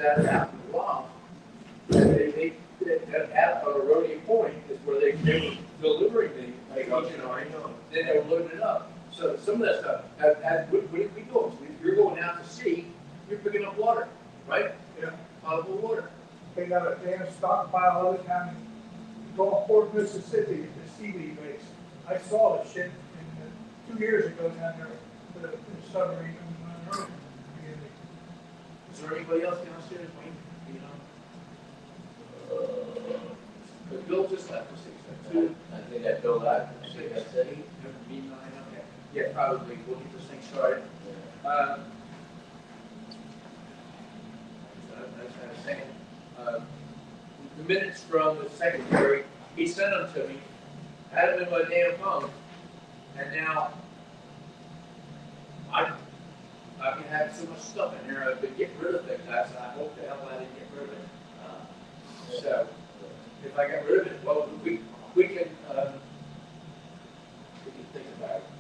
that out in the law. They at Aronia Point is where they were delivering the Agent Orange, then they were loading it up. So some of that stuff, what we do, if you're going out to sea, you're picking up water, right? Yeah. Potable water. They got a damn stockpile of it down in Gulfport, Mississippi, the seaweed base. I saw the shit 2 years ago down there with a submarine. Is there anybody else downstairs, Wayne? You know? But Bill just left for 6. I think I filled out, I think that's it. Okay. Yeah, probably. We'll get this thing started. That's what I was saying. The minutes from the secretary, he sent them to me, had them in my damn phone, and now I've been having so much stuff in here, I've been getting rid of things. I hope the hell I didn't get rid of it. So, if I got rid of it, well, we can think about it.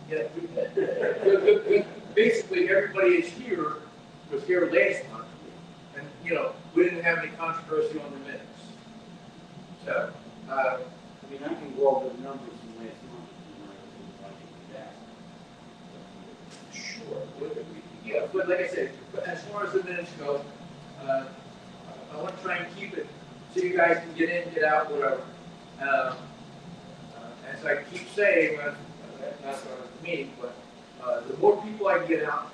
Yeah, basically, everybody is here, was here last month, and, you know, we didn't have any controversy on the minutes. So, I mean, I can go over the numbers from last month, if you want to do that. sure. Yeah, but like I said, as far as the minutes go, I want to try and keep it so you guys can get in, get out, whatever. As I keep saying, that's our meeting, but the more people I can get out,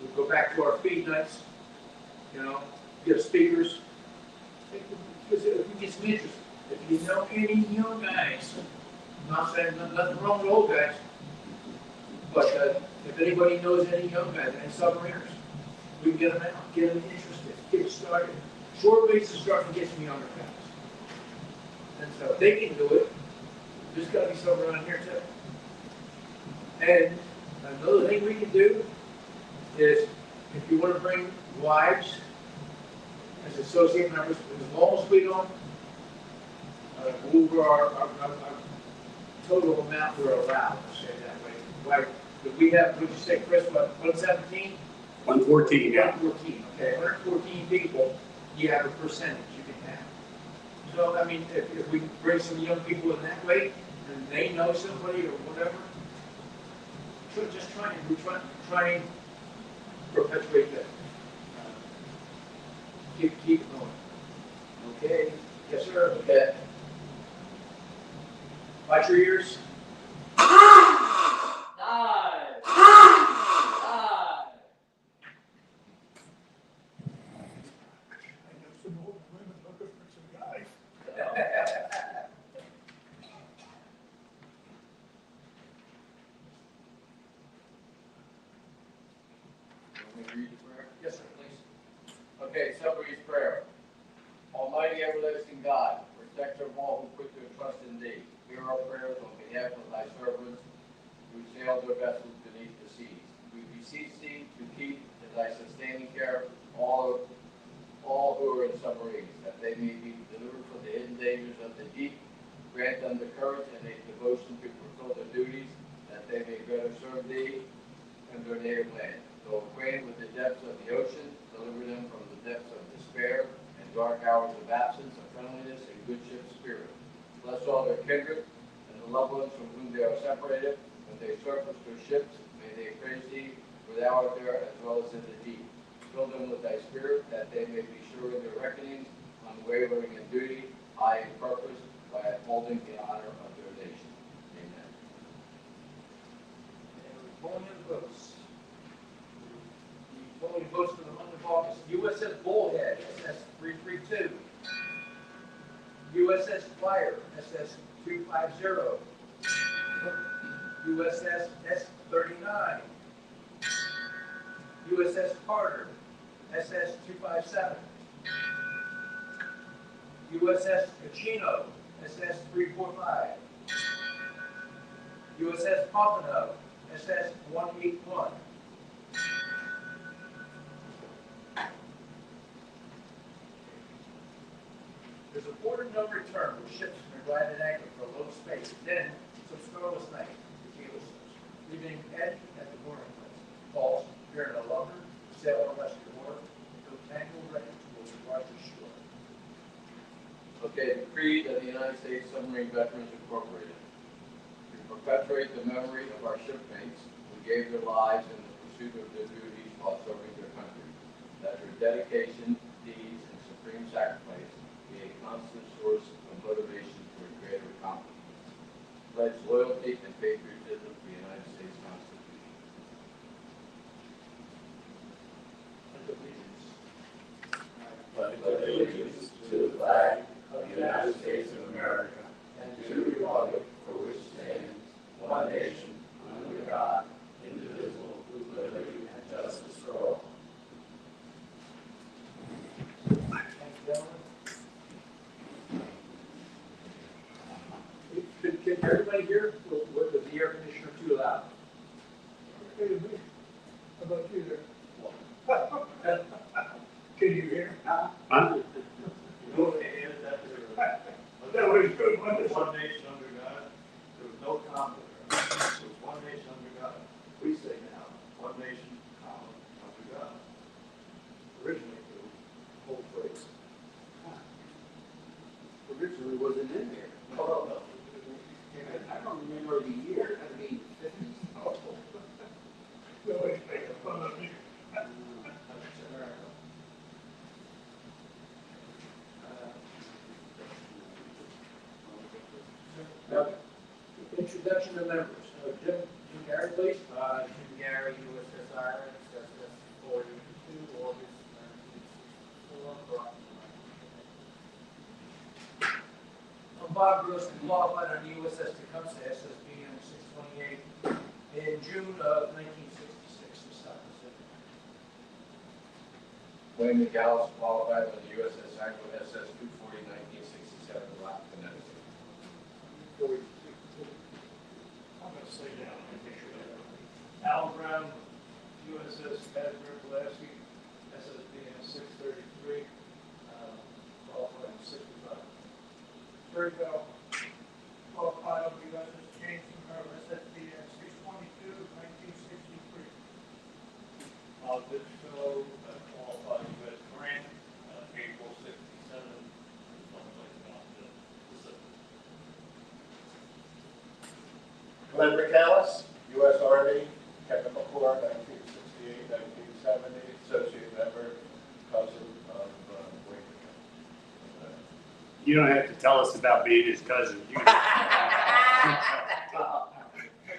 we'll go back to our feed nights, you know, get speakers. Because if we get some interest, if you know any young guys, I'm not saying nothing wrong with old guys, but if anybody knows any young guys, any submariners, we can get them out, get them interested, get them started. Short base is starting to get some younger guys. And so if they can do it, there's got to be some around here too. And another thing we can do is, if you want to bring wives as associate members, as long as we don't over our total amount we're allowed, to say that way. Like, if we have, would you say, Chris, what, 117? 114, yeah. 114, okay, 114 people, you have a percentage you can have. So, I mean, if we bring some young people in that way, and they know somebody or whatever, just try and perpetuate that. Keep it going. Okay? Yes, sir. Okay. Watch your ears. I know some old women looking for some guys. Want me to read the prayer? Yes, sir, please. Okay, somebody's prayer. Almighty everlasting God, protector of all who put their trust in thee, hear our prayers on behalf of thy servants who sail their vessels beneath the seas. We beseech thee to keep in thy sustaining care all who are in submarines, that they may be delivered from the hidden dangers of the deep. Grant them the courage and a devotion to fulfill their duties, that they may better serve thee and their native land. Though acquainted with the depths of the ocean, deliver them from the depths of despair and dark hours of absence, of friendliness and good ship spirit. Bless all their kindred and the loved ones from whom they are separated. When they surface their ships, may they praise thee, for thou art there as well as in the deep. Fill them with thy spirit, that they may be sure of their reckonings, unwavering in duty, high in purpose, by upholding the honor of their nation. Amen. And we're pulling in the boats. The pulling boats for the month of August. USS Bullhead, SS 332. USS Fire, SS 250. USS S-39. USS Carter, SS 257. USS Pacino, SS 345. USS Pompano, SS 181. There's a port of no return where ships are glide at anchor for a low space. Then, some starless night, the cable ships, leaving Ed at the mooring place. Falls, bearing a lumber, sail on rescue war, until tangled ready towards Okay, decree that the United States Submarine Veterans Incorporated, to perpetuate the memory of our shipmates who gave their lives in the pursuit of their duties while serving their country, that their dedication, deeds, and supreme sacrifice be a constant source of motivation for greater accomplishments. Pledge loyalty and patriotism to the United States Constitution. Pledge allegiance to the flag of the United States of America and to the republic for which stands one nation, under God, indivisible, with liberty and justice for all. Can everybody hear? Was the air conditioner too loud? Hey, me. How about you there? Can you hear? Huh? That was good, wasn't it? One nation under God, there was no conflict. There was one nation under God. We say now, one nation common under God. Originally, the whole phrase. Originally wasn't in there. Oh, no. I don't remember the year, it had to be the 50s. Nobody's making fun of me. Introduction to members. Jim Gary, please. Jim Gary, USS Iron, SS 42, August 1964. I'm Bob Gross, qualified on the USS Tecumseh, SSBN 628, in June of 1966 in South Pacific. William McAllis, qualified on the USS Anglo SS 240, 1967, Rock, Connecticut. I'm gonna say down and make sure that. Al Brown, USS Hasbro Pulaski, SSBN 633, qualified in 65. Terry Bell, qualified on the USS James Monroe, SSBN 622, 1963. Bob Ditchfield, qualified U.S. Grant, April 67, someplace down to Pacific. Glenn McAllis, U.S. Army, Chemical Corps, 1968, 1970, associate member, cousin of Wayne. You don't have to tell us about being his cousin.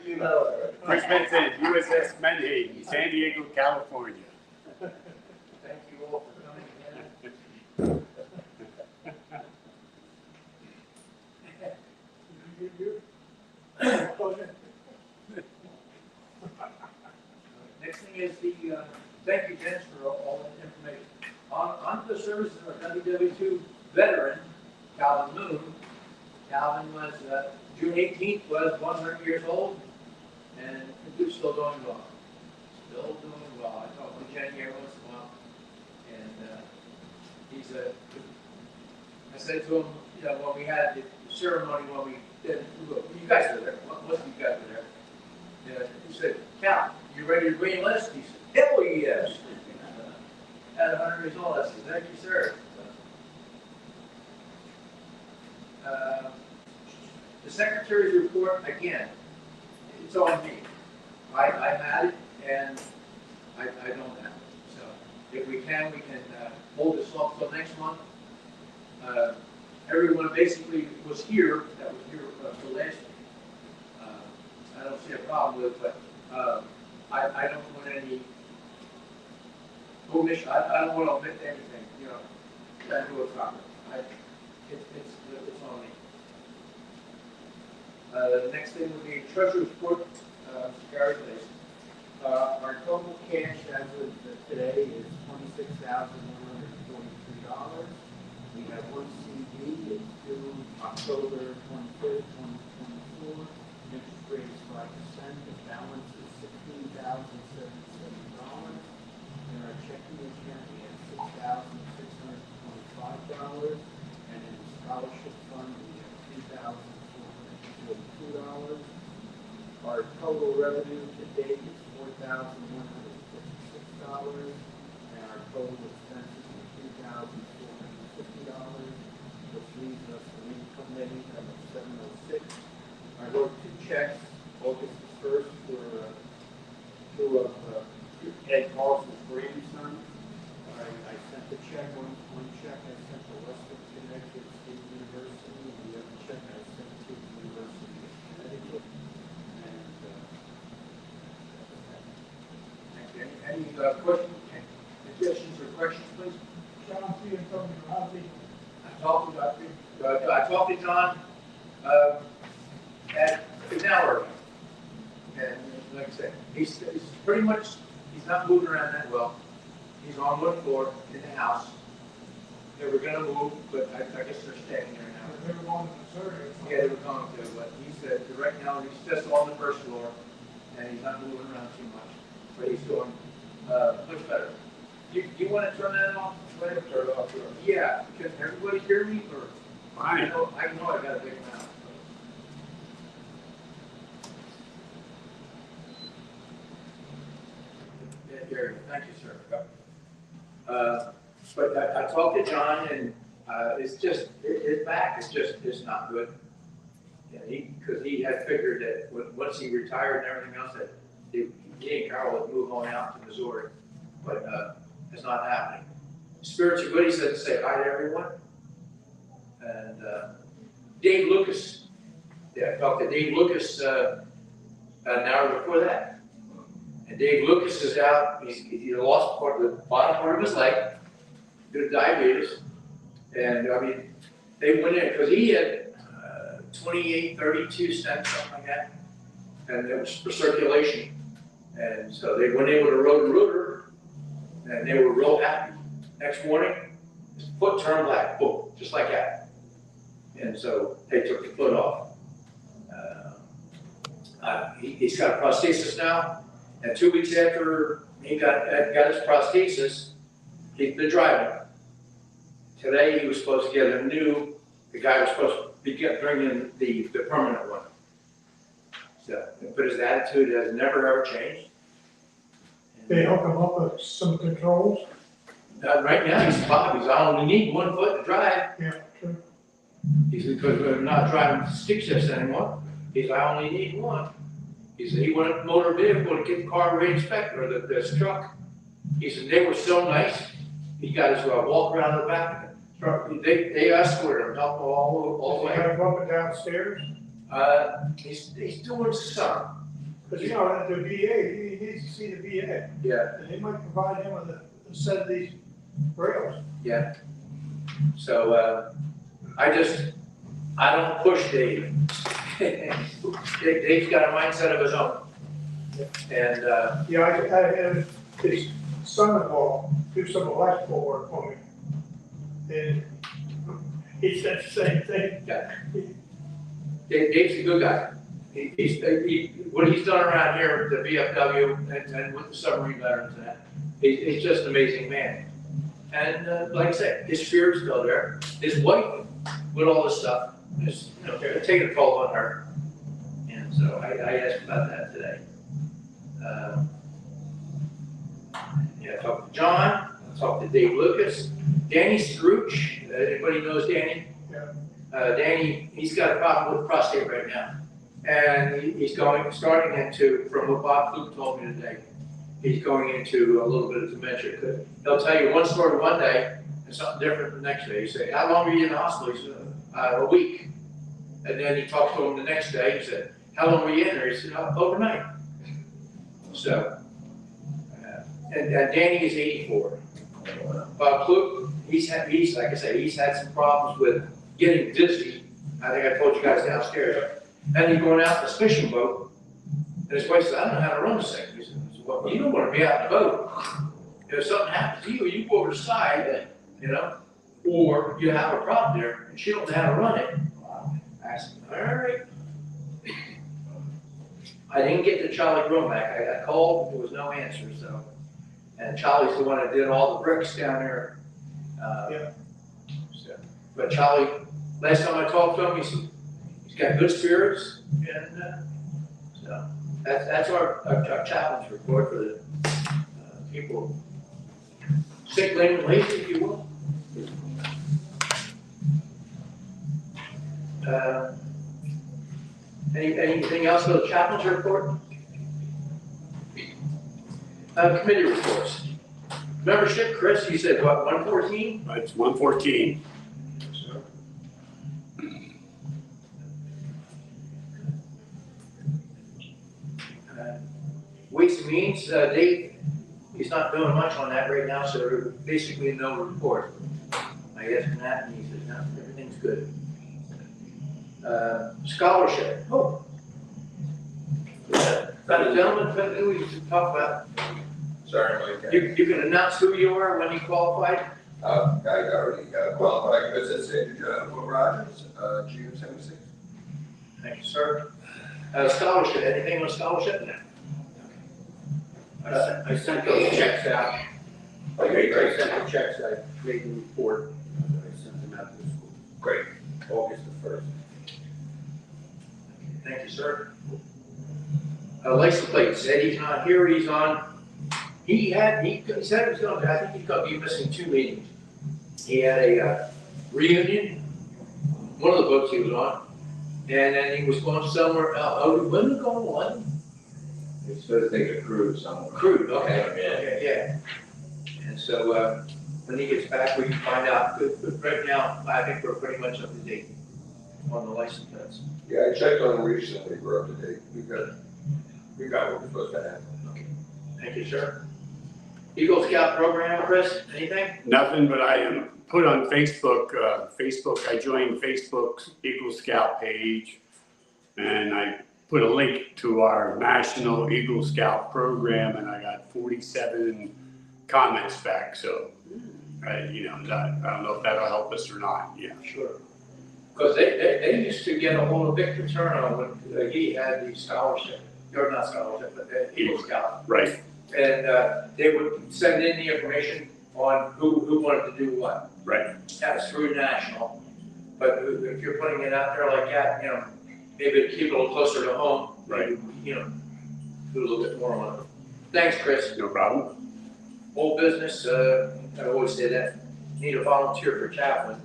You know her. Chris Vincent, USS Menhaden, San Diego, California. Thank you all for coming again. Next thing is the, thank you, Dennis, for all that information. On the services of our WW2 veteran, Calvin Moon. Calvin was, June 18th, was 100 years old, and he's still doing well. Still doing well. I talk with Jenny every once in a while, and he's I said to him, you know, when we had the ceremony, when we did, look, you guys were there, most of you guys were there. He said, Cal, you ready to re-enlist? He said, hell yes. At 100 years old, I said, thank you, sir. The secretary's report, again, it's on me. I'm at it, and I don't have it. So if we can hold this off till next month. Everyone basically was here, that was here for last week. I don't see a problem with it, but I don't want any omission. I don't want to omit anything, you know, that do it properly. It's on me. The next thing would be treasurer's report, Mr. Gary, please. Our total cash as of today is $26,143. We have one CD, it's due October 23rd, 2024. Interest rate is 5%, the balance is $16,077. In our checking account, we have $6,625. And in the scholarship fund, we have $2,442. Our total revenue to date is $4,156, and our total expenses are $2,450, which leaves one check I sent to Western Connecticut State University, and the other check I sent to the University of Connecticut. And, Any questions, suggestions or questions, please? John C. Antonio, I talked to John, at an hour ago. And like I said, he's pretty much, he's not moving around that well. He's on one floor in the house. They were gonna move, but I guess they're staying there now. they were going to Missouri. Yeah, they were going to, but he said that right now he's just on the first floor and he's not moving around too much. But he's doing, much better. You wanna turn that off? Turn it off. Yeah, can everybody hear me or? I know I got a big mouth. Yeah, Gary, thank you, sir. But I talked to John and, it's just, his back is just, it's not good. Yeah, because he had figured that once he retired and everything else, that he and Carol would move on out to Missouri. But, it's not happening. Spirits are good, he said to say hi to everyone. And, Dave Lucas, yeah, I talked to Dave Lucas, an hour before that. And Dave Lucas is out, he lost the bottom part of his leg, due to diabetes. And I mean, they went in, because he had 28, 32 stents, something like that. And it was for circulation. And so they went in with a Roto-Rooter, and they were real happy. Next morning, his foot turned black, boom, just like that. And so they took the foot off. He's got a prosthesis now, and 2 weeks after he got his prosthesis, he's been driving. Today he was supposed to get the guy was supposed to bring in the permanent one. So, but his attitude has never ever changed. They hook him up with some controls. Right now he's Bob, I only need 1 foot to drive. Yeah, true. He said, because we're not driving stick shifts anymore. He said, I only need 1. He said, he went up to motor vehicle to get the car re-inspected, or this truck. He said, they were so nice. He got his walk around the back. They escorted him, helped him all the way. Have him up and downstairs. He's doing some. Because you know, at the VA, he needs to see the VA. Yeah, And they might provide him with a set of these rails. yeah. So, I don't push Dave. Dave's got a mindset of his own. And, Yeah, I had his son-in-law do some electrical work for me. And he said the same thing. yeah. Dave's a good guy. What he's done around here with the VFW and with the submarine veterans and that, he's just an amazing man. And, like I said, his spirit's still there. His wife, with all this stuff, is, taking a toll on her. And so I asked about that today. I talked to John, I talked to Dave Lucas, Danny Scrooge, anybody knows Danny? Yeah. Danny, he's got a problem with prostate right now. And he's starting into, from what Bob Kluge told me today, he's going into a little bit of dementia. He'll tell you one story one day and something different the next day. You say, how long were you in the hospital? He said, a week. And then you talk to him the next day, he said, how long were you in there? He said, overnight. So, and Danny is 84. Bob Kluge, he's like I said, he's had some problems with getting dizzy. I think I told you guys downstairs. And he's going out in this fishing boat, and his wife said, I don't know how to run this thing. He said, well, you don't want to be out in the boat. If something happens to you, you go over the side, or you have a problem there, and she don't know how to run it. I said, all right. I didn't get to Charlie Gromack. I called, there was no answer, so. And Charlie's the one that did all the bricks down there. Yeah. So, but Charlie, last time I talked to him, he said, he's got good spirits, and so that's our challenge report for the people sick, lame, and lazy, if you will. Anything else for the chaplain's report? Committee reports. Membership, Chris, you said what, 114? It's 114. Ways and Means, Dave, he's not doing much on that right now, so basically no report. I guess from that, and he says, no, everything's good. Scholarship, oh. That gentleman, who we should talk about, Sorry, Mike. you can announce who you are when you qualified? I already qualified because it's Will Rogers, June 76. Thank you, sir. Scholarship, anything on scholarship? No. I sent those checks out. Okay, I great. sent the checks, I made the report, I sent them out to the school, Great. August the 1st. Thank you, sir. License plate, said he's not here, he's on. He said he was gonna, I think he's gonna be missing 2 meetings. He had a reunion, one of the boats he was on, and then he was going somewhere else. Oh, when did he go on? It's supposed to take a cruise somewhere. Crude, okay, yeah. And so, when he gets back, we can find out. But right now, I think we're pretty much up to date on the license plates. Yeah, I checked on recently, we're up to date. We got what we're supposed to have. Thank you, sir. Eagle Scout program, Chris, anything? Nothing, but I am put on Facebook, I joined Facebook's Eagle Scout page, and I put a link to our National Eagle Scout program, and I got 47 comments back, so, I don't know if that'll help us or not, yeah. Sure. Because they used to get a hold of Victor Turner when he had the scholarship, or not scholarship, but the Eagle Scout. Right, And they would send in the information on who wanted to do what. right, That's through national. But if you're putting it out there like that, maybe to keep it a little closer to home. Right. Do a little bit more on it. Thanks, Chris. no problem. Old business, I always say that, need a volunteer for chaplain.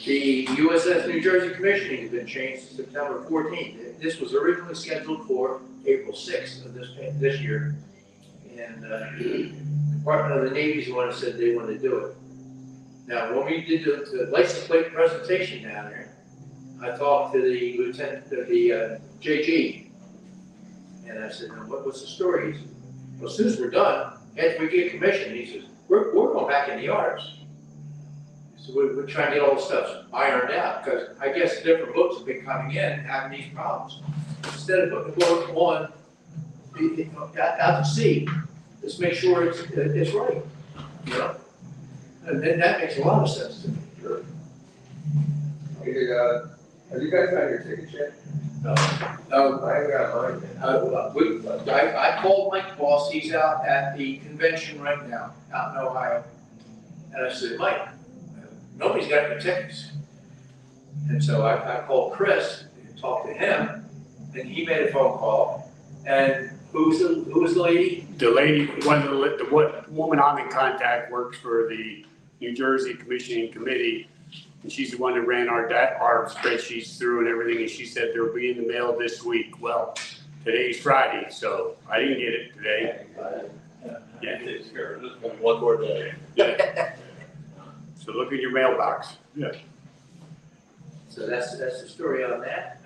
The USS New Jersey commissioning has been changed to September 14th. This was originally scheduled for April 6th of this year. And the Department of the Navy's the one that said they wanted to do it. Now, when we did the license plate presentation down there, I talked to the lieutenant, the JG, and I said, what's the story? He said, well, as soon as we're done, after we get commissioned, he says, we're going back in the yards. So we're trying to get all the stuff ironed out, because I guess different boats have been coming in and having these problems. Instead of putting the boat on, out to sea, let's make sure it's right, And then that makes a lot of sense to me. Sure. Hey, have you guys got your tickets yet? No. I haven't got mine yet. I called Mike Boss, he's out at the convention right now, out in Ohio. And I said, Mike, nobody's got any tickets. And so I called Chris and talked to him, and he made a phone call. And who was the lady? The lady, the woman I'm in contact works for the New Jersey Commissioning Committee, and she's the one that ran our spreadsheets through and everything, and she said they'll be in the mail this week. Well, today's Friday, so I didn't get it today. Yeah. It's here, this is gonna be one more day. Yeah. So look in your mailbox. Yeah. So that's the story on that.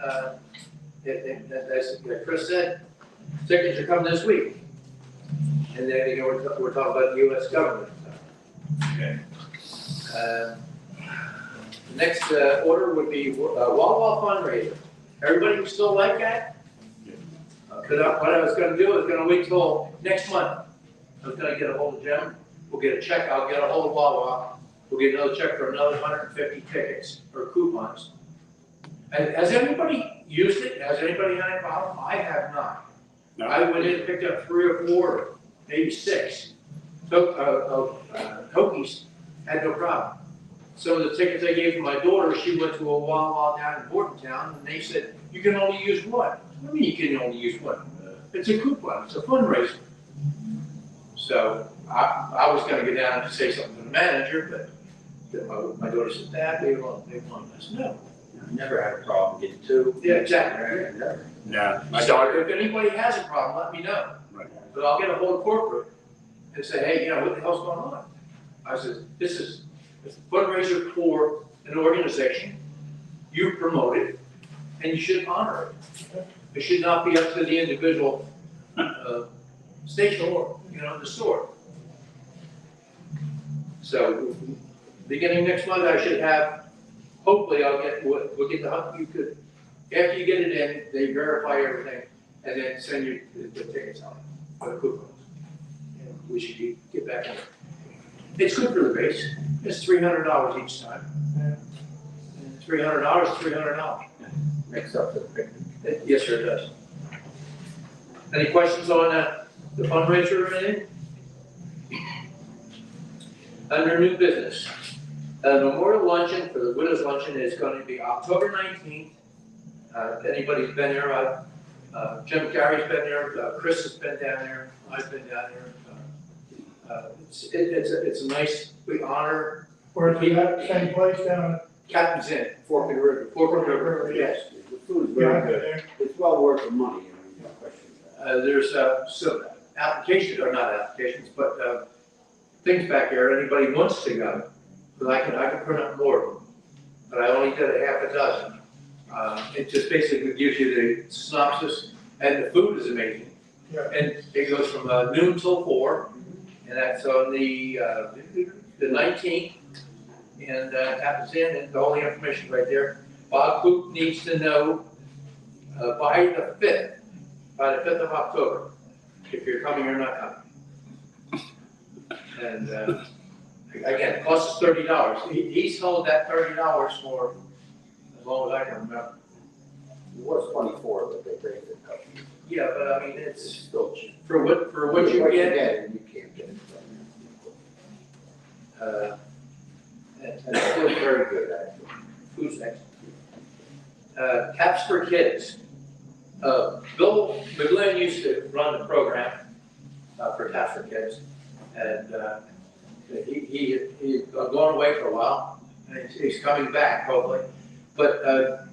As Chris said, tickets are coming this week. And then, we're talking about the U.S. government. Okay. The next order would be Wawa fundraiser. Everybody can still like that? Because what I was gonna do is gonna wait till next month. I was gonna get a hold of Jim, we'll get a check, I'll get a hold of Wawa, we'll get another check for another 150 tickets or coupons. And has anybody used it? Has anybody had a problem? I have not. No. I went in and picked up 3 or 4, maybe 6. Hokies had no problem. Some of the tickets I gave to my daughter, she went to a Wawa down in Bordentown, and they said, you can only use one. What do you mean you can only use one? It's a coupon, it's a fundraiser. So I was gonna go down and say something to the manager, but my daughter said, Dad, they want. I said, no. I never had a problem getting 2. Yeah, exactly. Never. Yeah. My So daughter, if anybody has a problem, let me know. Right. But I'll get a hold of corporate and say, hey, what the hell's going on? I said, this is a fundraiser for an organization, you promote it, and you should honor it. It should not be up to the individual station or, the store. So, beginning next month, I should have, hopefully we'll get you could, after you get it in, they verify everything, and then send you the tickets out, the coupons. And we should get back in. It's good for the base. It's $300 each time. And $300 is $300. Makes up for the picnic. Yes, sir, it does. Any questions on the fundraiser or anything? Under new business, a memorial luncheon for the Widows Luncheon is going to be October 19th. If anybody's been there, Jim Gary's been there, Chris has been down there, I've been down there. It's a nice, we honor. Or is that same place down Captain's Inn, Fork and River. Fork and River, yes. The food is at? very good. It's well worth the money, no question. There's some applications, or not applications, but things back there, anybody wants to go, but I can print out more of them. But I only did a half a dozen. It just basically gives you the synopsis, and the food is amazing. Yeah. And it goes from noon till 4, and that's on the 19th, and happens in, and all the information right there. Bob Coop needs to know by the 5th of October, if you're coming or not coming. And again, it costs us $30. He's held that $30 for as long as I can remember. It was 24, but they raised it a couple. Yeah, but I mean, It's it's still cheap. for what you get. You can't get it from And And it's still very good, actually. who's next? Caps for Kids. Bill McGlynn used to run the program for Caps for Kids, and he's gone away for a while, and he's coming back hopefully. But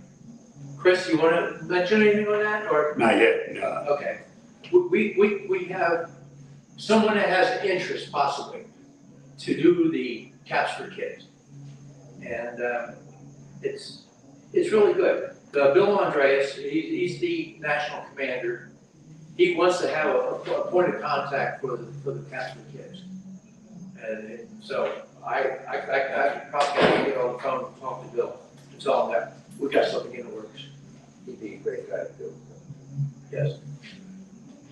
Chris, you want to mention anything on that, or? Not yet, no. Okay. We have someone that has an interest possibly to do the Caps for Kids. And it's really good. Bill Andreas, he's the national commander. He wants to have a point of contact for the Caps for Kids. And so I probably got to get on the phone and talk to Bill and tell him that we've got something in the works. He'd be a great guy to do. Yes.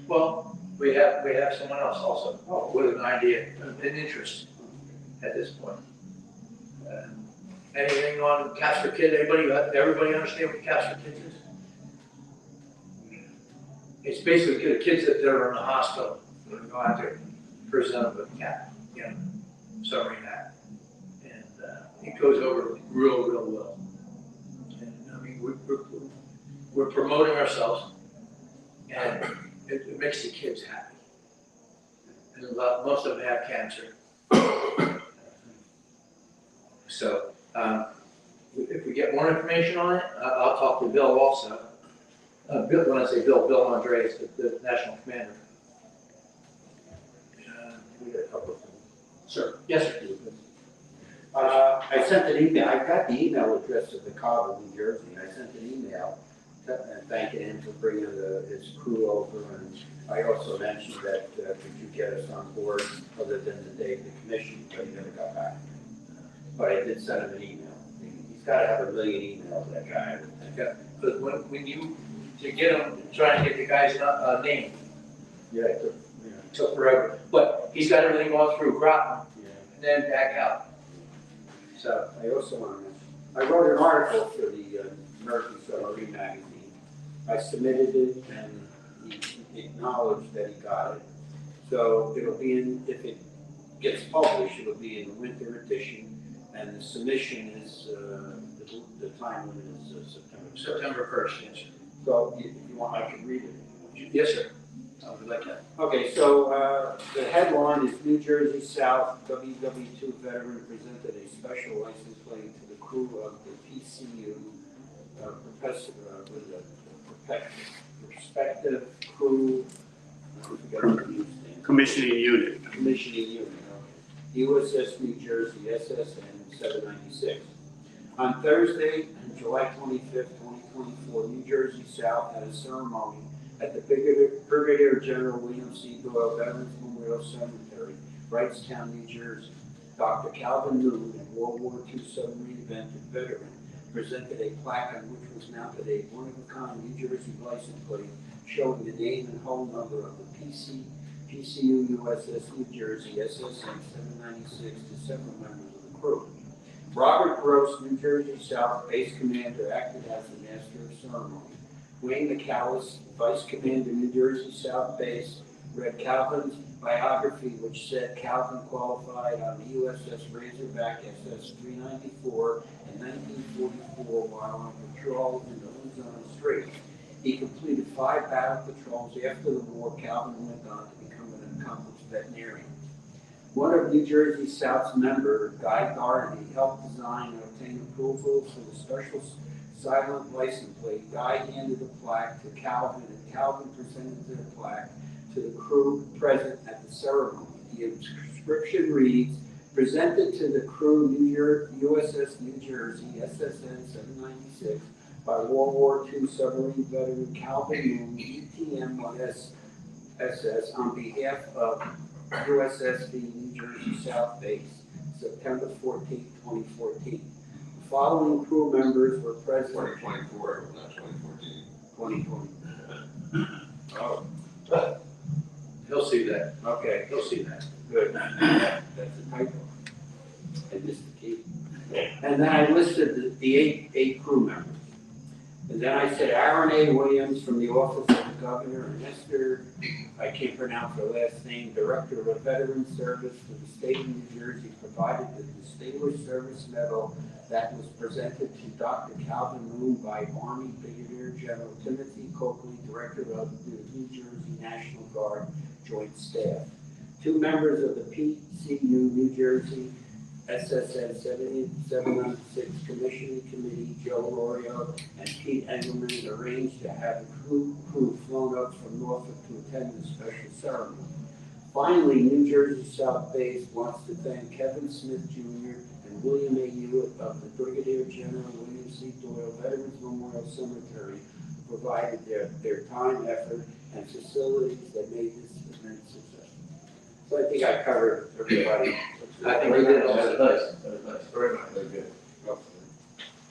Well, we have someone else also with an idea, an interest at this point. Anything on Caps for Kids? Everybody understand what Caps for Kids is? It's basically the kids that are in the hospital. We go out there, present them with a cap, summary hat. And it goes over real well. And I mean, we're promoting ourselves, and it makes the kids happy. And most of them have cancer. So, if we get more information on it, I'll talk to Bill also. When I say Bill Andreas, the national commander. We got a couple of things. Sir, yes, sir. I sent an email, I got the email address of the Cabo, New Jersey, and I sent an email thanking him for bringing his crew over, and I also mentioned that, could you get us on board other than the day of the commission, but he never got back. But I did send him an email. He's gotta have 1 million emails, that guy. Okay. But when you, to get him, trying to get the guy's name, Yeah, it took, took forever. But he's got everything going through Groton yeah. and then back out. So, I also want to mention, I wrote an article for the American Submarine magazine. I submitted it and he acknowledged that he got it. So it'll be in, if it gets published, it'll be in the winter edition. And the submission is, the time limit is September 1st. September 1st, yes. So if you want, I can read it. Yes, sir. I would like that. Okay, so the headline is New Jersey South WW2 veteran presented a special license plate to the crew of the PCU with a prospective crew. I forget what the name stands commissioning unit. Commissioning Unit, okay. USS New Jersey, SSN 796. On Thursday, July 25th, 2024, New Jersey South had a ceremony at the Brigadier General William C. Doyle Veterans Memorial Cemetery, Wrightstown, New Jersey. Dr. Calvin Moon, a World War II submarine invented veteran, presented a plaque on which was mounted a one-of-a-kind New Jersey license plate showing the name and hull number of the PCU USS New Jersey, SSN 796, to several members of the crew. Robert Gross, New Jersey South Base Commander, acted as the master of ceremony. Wayne McAllis, Vice Commander, New Jersey South Base, read Calvin's biography, which said Calvin qualified on the USS Razorback SS-394 in 1944 while on patrol in the Luzon Strait. He completed 5 battle patrols. After the war, Calvin went on to become an accomplished veterinarian. One of New Jersey South's member, Guy Gardy, helped design and obtain approval for the special silent license plate. Guy handed the plaque to Calvin, and Calvin presented the plaque to the crew present at the ceremony. The inscription reads, presented to the crew USS New Jersey, SSN 796, by World War II submarine veteran Calvin Moon, ETM on SS, on behalf of USSV New Jersey South Base, September 14, 2014. The following crew members were present. 2024, not 2014. 2020. Oh, He'll see that. okay, He'll see that. good. That's a typo. I missed the key. And then I listed the eight crew members. And then I said Aaron A. Williams from the Office of the Governor, and Esther, I can't pronounce her last name, Director of Veterans Service for the state of New Jersey, provided the Distinguished Service Medal that was presented to Dr. Calvin Moon by Army Brigadier General Timothy Coakley, Director of the New Jersey National Guard Joint Staff. 2 members of the PCU New Jersey SSN 796 Commissioning Committee, Joe Rorio and Pete Engelman, arranged to have a crew flown up from Norfolk to attend the special ceremony. Finally, New Jersey South Base wants to thank Kevin Smith Jr. and William A. Hewitt of the Brigadier General William C. Doyle Veterans Memorial Cemetery, who provided their time, effort, and facilities that made this event successful. So I think I covered everybody. I think we did. That was nice. That was nice. Very nice. Very good.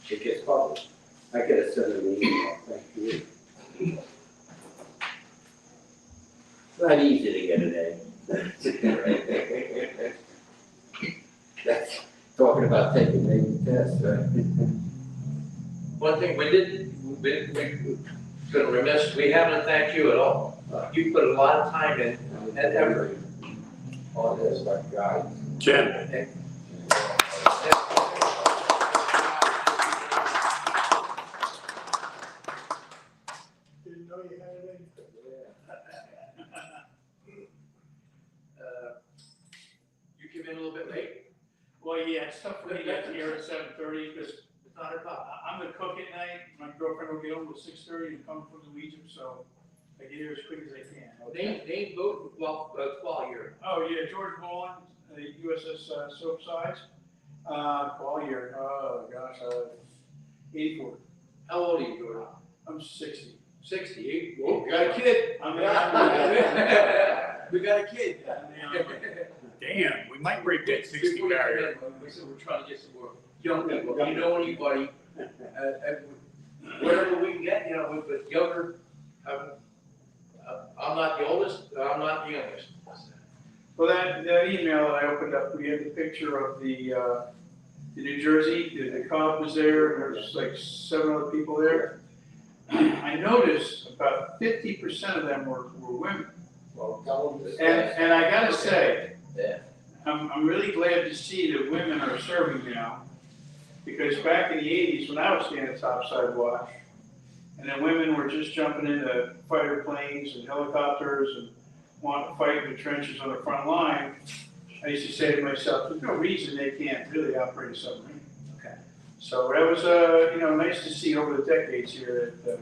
It gets published. I could have sent an email, thank you. It's not easy to get an A. That's talking about taking maybe tests, right? One thing we been remiss, we haven't thanked you at all. You put a lot of time in and effort on this. Like God. Jim, Didn't know you had it in. You came in a little bit late. Well, yeah, it's tough for me to get here at 7:30 because It's not a problem. I'm gonna cook at night. My girlfriend will get home at 6:30 and come from the Legion, so I get here as quick as I can. Name, vote, qual year. Oh, yeah, George Boland, USS Soapsides, all year, oh, gosh, 84. How old are you, Jordan? I'm 60. 68. Whoa, you got a kid. I'm We got a kid. damn, we might break that 60 barrier. We said we're trying to get some more young people. If you know anybody, wherever we can get, with younger, I'm not the oldest, I'm not the youngest. Well, that email that I opened up, we had the picture of the New Jersey, the Cobb was there, and there was like 7 other people there. I noticed about 50% of them were women. Well, tell them this. And I gotta say, Yeah. I'm really glad to see that women are serving now, because back in the 80s, when I was standing topside watch, and then women were just jumping into fighter planes and helicopters and wanting to fight in the trenches on the front line, I used to say to myself, there's no reason they can't really operate a submarine. Okay. So that was, nice to see over the decades here that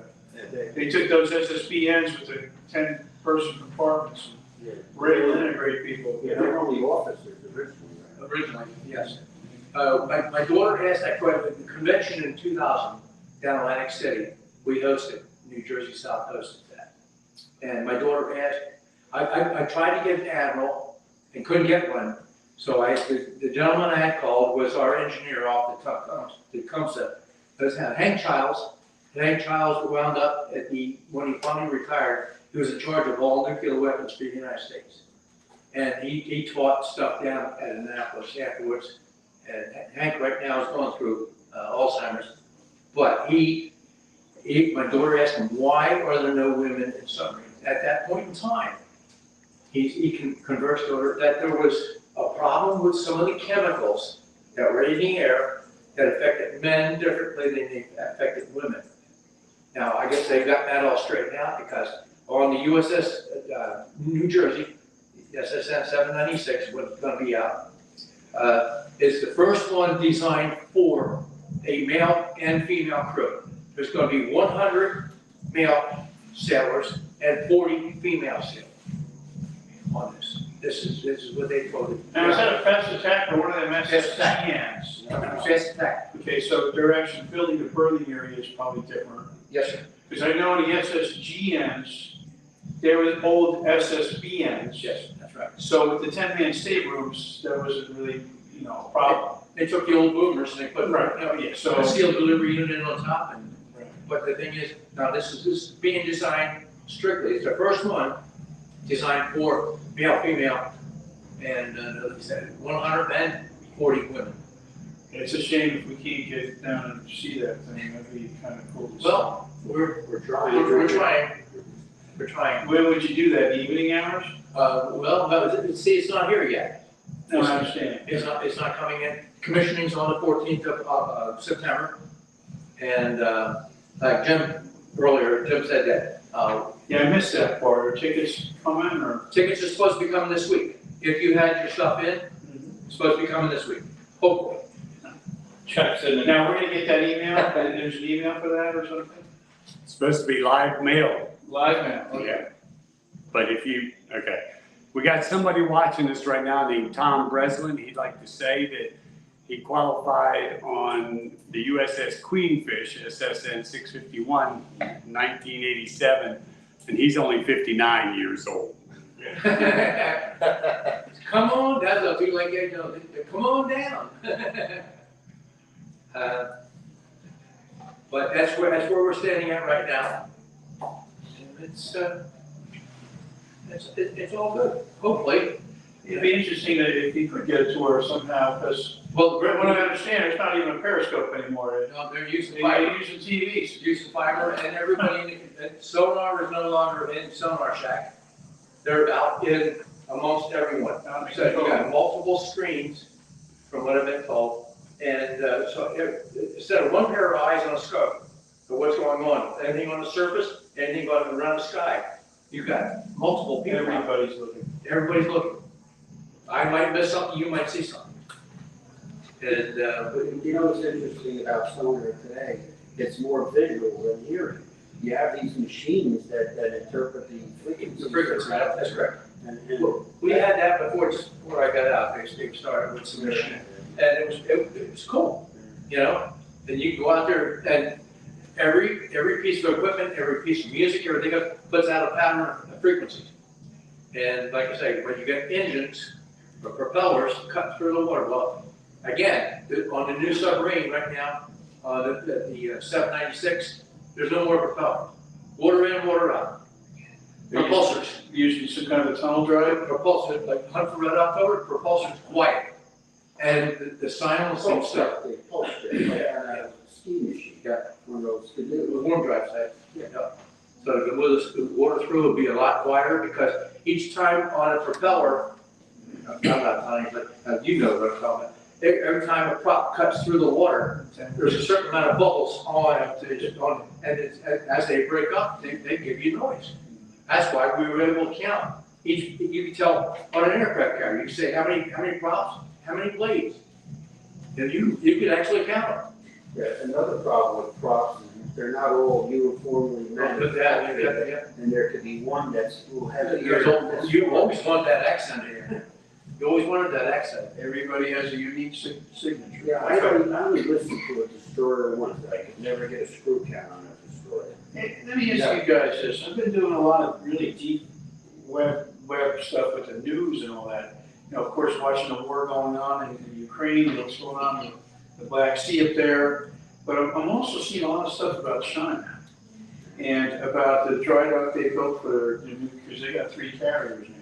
they took those SSBNs with the 10-person compartments and Real integrate people. Yeah, they're only officers originally, right? Originally, yes. My daughter asked that question, the convention in 2000 down in Atlantic City, we hosted, New Jersey South hosted that. And my daughter asked, I tried to get an admiral and couldn't get one. So the gentleman I had called was our engineer off the Tecumseh. It was Hank Childs. And Hank Childs wound up when he finally retired, he was in charge of all nuclear weapons for the United States. And he taught stuff down at Annapolis afterwards. And Hank right now is going through Alzheimer's. But my daughter asked him, why are there no women in submarines? At that point in time, he conversed with her that there was a problem with some of the chemicals that were in the air that affected men differently than they affected women. Now, I guess they got that all straightened out because on the USS New Jersey, SSN 796 was going to be out. It's the first one designed for a male and female crew. There's going to be 100 male sailors and 40 female sailors on this. This is what they told it. Now, is that a fast attack or one of them SSCNs? Fast attack. Okay, so they're actually building the berthing area is probably different. Yes, sir. Because I know the SSGNs, they were the old SSBNs. Yes, that's right. So with the 10-man staterooms, there wasn't really, a problem. They took the old boomers and they put So a sealed delivery unit on top. And Right. but the thing is, now this is being designed strictly. It's the first one designed for male, female, and like I said, 100 men, 40 women. it's a shame if we can't get down and see that thing. That'd be kind of cool. to see. Well, we're trying. We're trying. When would you do that? Evening hours? See, it's not here yet. No, I understand. It's not coming in. Commissioning's on the 14th of September. And like Jim said that, Yeah, I missed that part. Are tickets coming or? tickets are supposed to be coming this week. If you had your stuff in, it's supposed to be coming this week, hopefully. Checks in and. Now, we're gonna get that email? There's an email for that or something? It's supposed to be live mail. Live mail, okay. Yeah. But we got somebody watching this right now named Tom Breslin. He'd like to say that he qualified on the USS Queenfish, SSN 651, 1987, and he's only 59 years old. Come on, that's what people like, come on down. But that's where we're standing at right now. And it's all good, hopefully. It'd be interesting that if he could get a tour somehow, because Well, what I understand, it's not even a periscope anymore. they're using They're fiber, using TVs. using fiber, and everybody, sonar is no longer in Sonar Shack. They're out in amongst everyone. So you got multiple screens, from what I've been told, and instead of one pair of eyes on a scope for what's going on, anything on the surface, anything going around the sky, you've got multiple people. Everybody's looking. Everybody's looking. I might miss something, you might see something. And, But you know what's interesting about sonar today? It's more visual than hearing. You have these machines that interpret the frequencies. the frequency, that's correct. And We had that before, just before I got out, they started with some machine, and it was cool, And you go out there, and every piece of equipment, every piece of music, everything else puts out a pattern of frequencies. And like I say, when you get engines or propellers cut through the water, well, again, on the new submarine right now, the 796, there's no more propeller. Water in, water out. Propulsors. Using some kind of a tunnel drive. Propulsor, like Hunt for Red October, propulsor's quiet. And the silencing stuff, They pulse it, like on a ski machine, got one of those to the do. warm drive side. So the water through would be a lot quieter because each time on a propeller, I'm not telling you, but you know what I'm talking about. Every time a prop cuts through the water, there's a certain amount of bubbles on, and as they break up, they give you noise. That's why we were able to count. You can tell on an aircraft carrier, you can say how many props, how many blades. And you could actually count them. Yeah, another problem with props they're not all uniformly men. Yeah. And there could be one that's, will have. You always want that accent here. You always wanted that accent. Everybody has a unique signature. Yeah, I only listened to a destroyer once, I could never get a screw count on a destroyer. Hey, let me ask you guys this, I've been doing a lot of really deep web stuff with the news and all that. You know, of course, watching the war going on in Ukraine, what's going on in the Black Sea up there. But I'm also seeing a lot of stuff about China and about the dry dock they built for their, because they got 3 carriers now.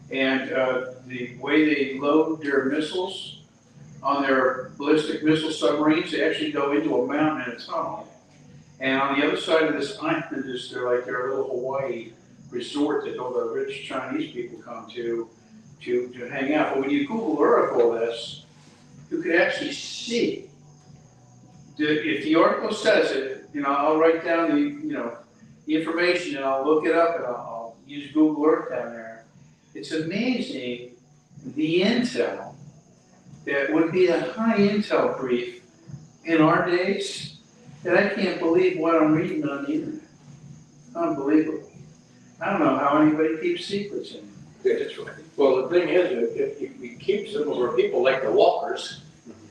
And the way they load their missiles on their ballistic missile submarines, they actually go into a mountain in a tunnel. And on the other side of this island is their little Hawaii resort that all the rich Chinese people come to hang out. But when you Google Earth all this, you could actually see. If the article says it, you know, I'll write down the information and I'll look it up and I'll use Google Earth down there. It's amazing the intel that would be a high intel brief in our days that I can't believe what I'm reading on the internet. Unbelievable. I don't know how anybody keeps secrets in Yeah, that's right. Well, the thing is, it keeps them over people like the Walkers,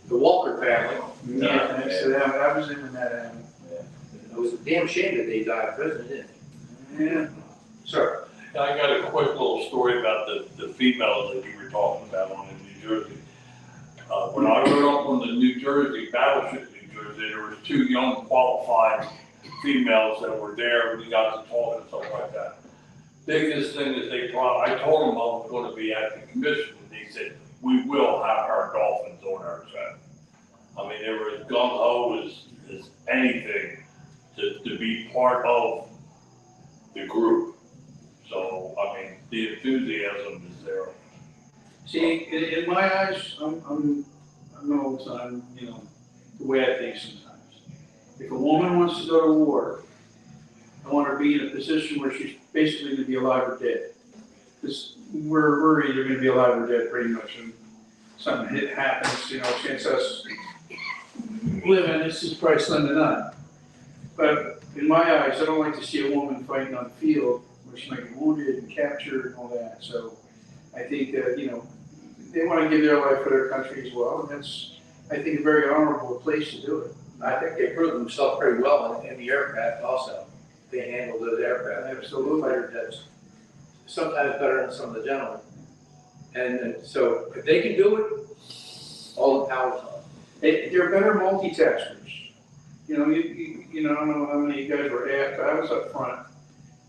the Walker family. Yeah, thanks to them. I was in that animal. It was a damn shame that they died of prison, didn't it? Yeah. Sir? I got a quick little story about the females that you were talking about on in New Jersey. When I rode up on the New Jersey, Battleship New Jersey, there was 2 young qualified females that were there, we got to talk and stuff like that. Biggest thing is I told them I was gonna be at the commission, and they said, we will have our dolphins on our set. I mean, they were as gung-ho as anything to be part of the group. So, I mean, the enthusiasm is there. See, in my eyes, I'm old, so I'm, the way I think sometimes. If a woman wants to go to war, I want her to be in a position where she's basically gonna be alive or dead. Because we're either gonna be alive or dead pretty much, and something happens, against us living, this is probably slim to none. But in my eyes, I don't like to see a woman fighting on the field where she might be wounded and captured and all that. So I think that, they want to give their life for their country as well, and that's, I think, a very honorable place to do it. I think they proved themselves pretty well in the aircraft also. They handled those aircraft. Absolutely. Fighter jets, sometimes better than some of the gentlemen. And so if they can do it, all the power's on. They're better multitaskers. I don't know how many of you guys were aft, I was up front,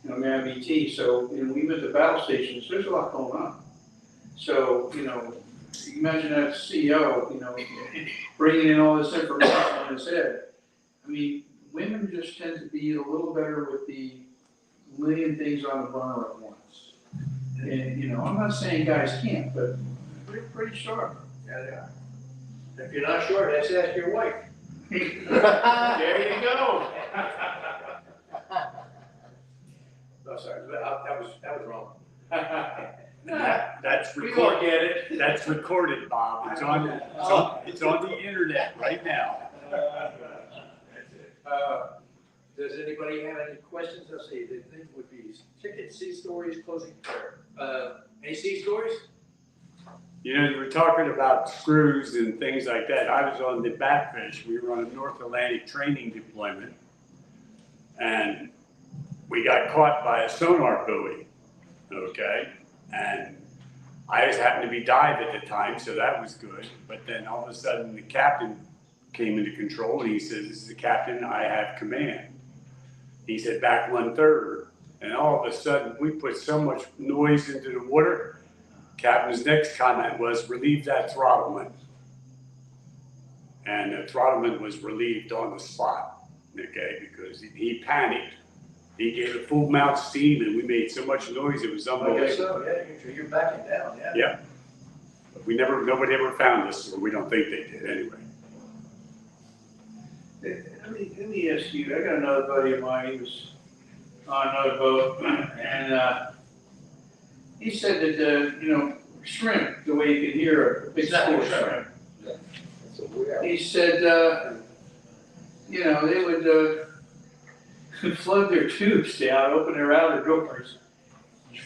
man, BT, so, we went to battle stations, there's a lot going on. So, imagine that CEO, bringing in all this information on his head. I mean, women just tend to be a little better with the million things on the burner at once. And, I'm not saying guys can't, but they're pretty sharp. Yeah, they are. If you're not sure, let's ask your wife. There you go. No, sorry, that was wrong. That's We all recorded, get it. that's recorded, Bob. It's on the internet right now. Does anybody have any questions? Let's see, the thing would be ticket, sea stories, closing prayer. Any sea stories? You were talking about screws and things like that. I was on the Batfish. We were on a North Atlantic training deployment. And we got caught by a sonar buoy, okay? And I just happened to be dive at the time, so that was good. But then all of a sudden, the captain came into control, and he says, "This is the captain, I have command." He said, "Back 1/3." And all of a sudden, we put so much noise into the water, captain's next comment was, "Relieve that throttlement." And the throttlement was relieved on the spot, okay, because he panicked. He gave a full mouth steam and we made so much noise, it was I guess unbelievable. so, yeah, you're backing down, yeah. Yeah. But nobody ever found us, or we don't think they did anyway. Let me ask you, I got another buddy of mine, he was on another boat, and he said that, shrimp, the way you can hear a big school of shrimp. So we are. He said, they would flood their tubes down, open their outer doors,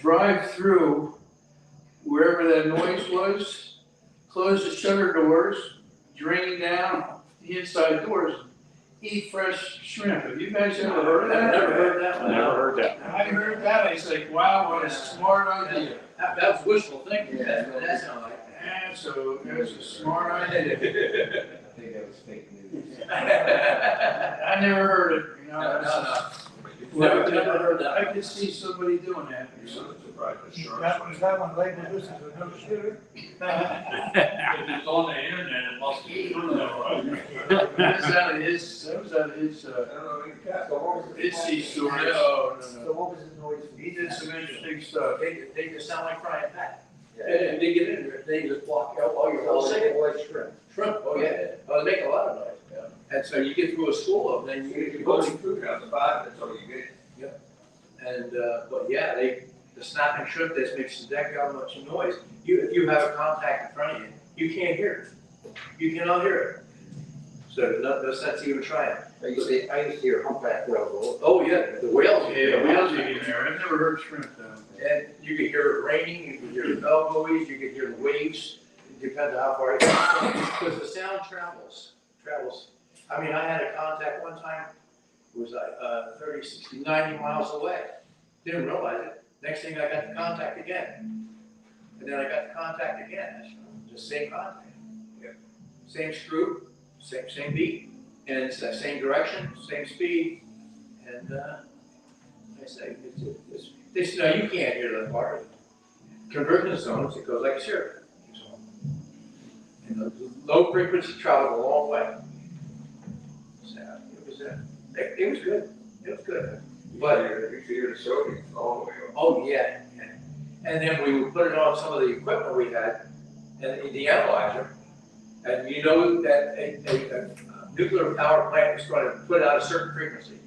drive through wherever that noise was, close the shutter doors, drain down the inside doors, eat fresh shrimp. Have you guys ever heard of that? I've never heard that one. Never heard that. I heard that, I was like, wow, what a smart idea. That was wishful thinking, that's how I. And so, it was a smart idea. I think that was fake news. I never heard it, you know. Never heard that. I could see somebody doing that. Is that one labeled this as a no shooter? If it's on the internet, it must be true, though, right? That was out of his sea story. No. So what was his noise? He did some interesting stuff. They just sound like frying pan. Yeah. And they get in there, they just block out all your whole second. shrimp. Shrimp, oh yeah, they make a lot of noise. Yeah. And so you get through a school of them, then you You go, go to food out the bottom, that's all you get. and, but yeah, the snapping shrimp, this makes the deck out much noise. If you have a contact in front of you, you can't hear it. You cannot hear it. So no sense even trying. I used to hear humpback whales. Oh, yeah, the whales. Yeah, whales you can hear. I've never heard shrimp though. And you can hear it raining, you can hear the bell buoys, you can hear the waves, it depends on how far it goes. Because the sound travels. I mean, I had a contact one time, it was like 30, 60, 90 miles away. Didn't realize it. Next thing I got the contact again. And then I got the contact again, just same contact. Same screw, same beat, and it's that same direction, same speed. And I say, they say, no, you can't hear that part. Convergence zones, it goes like a circuit. And the low frequency traveled a long way. So it was good. It was good. But You could hear the sodium all the way up. oh yeah, and then we would put it on some of the equipment we had, and the analyzer. And you know that a nuclear power plant is going to put out a certain frequency.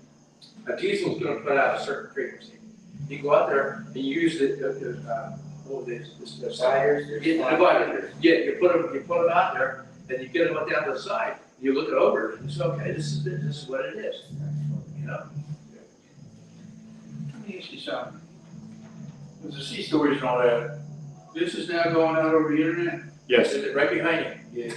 A diesel is going to put out a certain frequency. You go out there and you use the Sliders? Yeah, you put them out there, and you get them down to the side. You look it over, and you say, okay, this is what it is. You know. Let me ask you something. There's the sea stories and all that. This is now going out over the internet? Yes. Is it right behind you?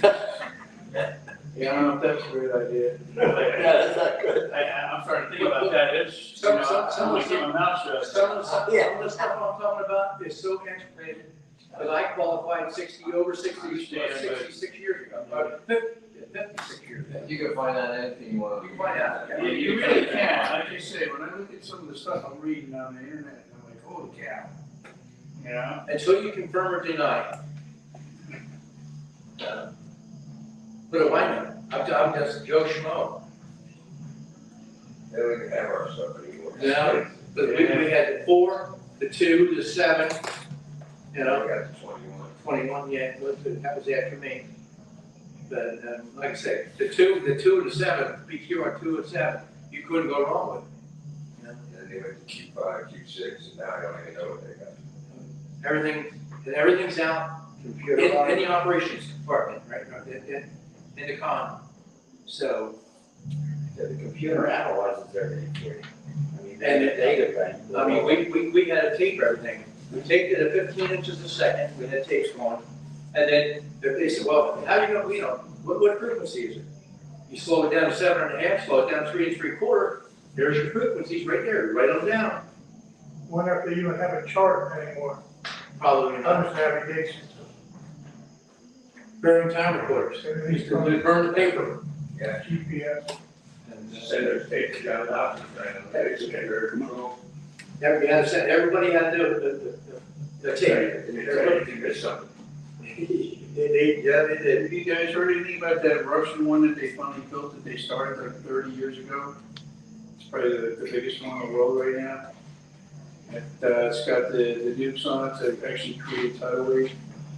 Yeah, I don't know if that's a great idea. Yeah, that's not good. I'm starting to think about that. It's, Some- you know, some- I'm some- gonna keep my mouth shut. Some of the stuff I'm talking about is so antiquated, because I qualified over 66 years ago, 56 years ago. You can find out anything you want. You can find out. Yeah, you really can. Like I say, when I look at some of the stuff I'm reading on the internet, I'm like, holy cow. You know? Until you confirm or deny. What do I know? I'm just Joe Schmo. Then we can have our stuff anymore. Yeah. But we had the 4, the 2, the 7, you We know, got the 21. 21, yeah, that was after me. But, like I said, the 2 and the 7, PQ on 2 and 7, you couldn't go wrong with. You know? And then they went to Q5, Q6, and now I don't even know what they got. Everything's out in the operations department, right, in the con. So, The computer analyzes everything for you. I mean, And the data bank. I mean, we had to tape everything. We taped it at 15 inches a second, we had tapes going. And then if they said, well, how do you know, what frequency is it? You slow it down to 7.5, slow it down to 3 3/4, there's your frequencies right there, you write them down. Wonder if they even have a chart anymore, Probably not. others navigation system. Burning time recorders, Everything's just going burn the paper. GPS. And, Senders take it down out, and they just get their control. everybody had to do the tape. And they miss something. Yeah, they did. Have you guys heard anything about that Russian one that they finally built that they started like 30 years ago? It's probably the biggest one in the world right now. It's got the nukes on it to actually create tidal waves.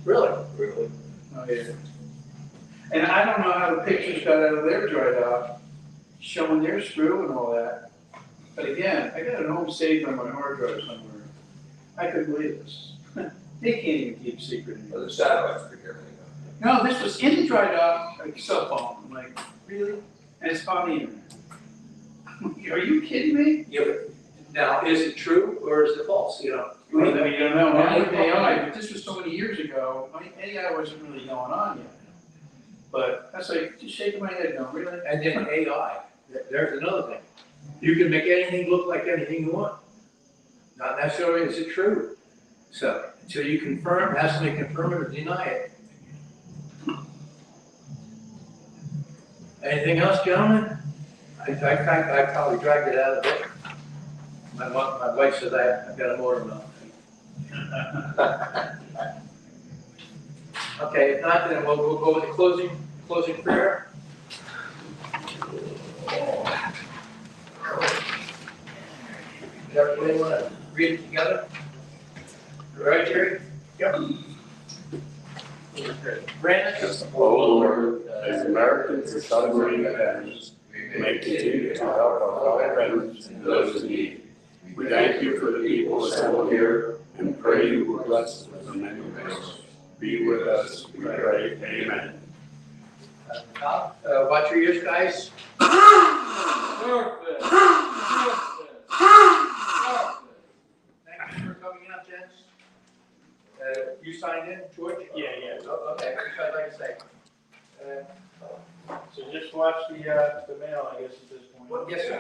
Really? Really? Oh, yeah. And I don't know how the pictures got out of their dry dock, showing their screw and all that. But again, I got it home saved on my hard drive somewhere. I couldn't believe this. They can't even keep secret Well, anymore. the satellites pick everything up. No, this was in the dry dock, like cell phone. I'm like, really? And it's on the internet. Are you kidding me? Yeah, but now, is it true or is it false, you know? We don't know, now with AI, but this was so many years ago, I mean, AI wasn't really going on yet. But I was like, just shaking my head, no, really? And then AI, there's another thing. You can make anything look like anything you want. Not necessarily is it true. So, until you confirm, ask them to confirm it or deny it. Anything else, gentlemen? I probably dragged it out a bit. My wife said I've got a motor mouth. Okay, if not, then we'll go with the closing prayer. Does everybody want to read it together? All right, Jerry? Yep. Brandon? O Lord, as Americans are celebrating Veterans, may continue to help our fellow veterans and those in need. We thank you for the people assembled here and pray you will bless them with many graces. Be with us, we pray. Amen. Watch your ears, guys. Perfect. Thank you for coming out, gents. You signed in, George? Yeah. Oh, okay, that's what I'd like to say. So just watch the mail, I guess, at this point. Yes, sir.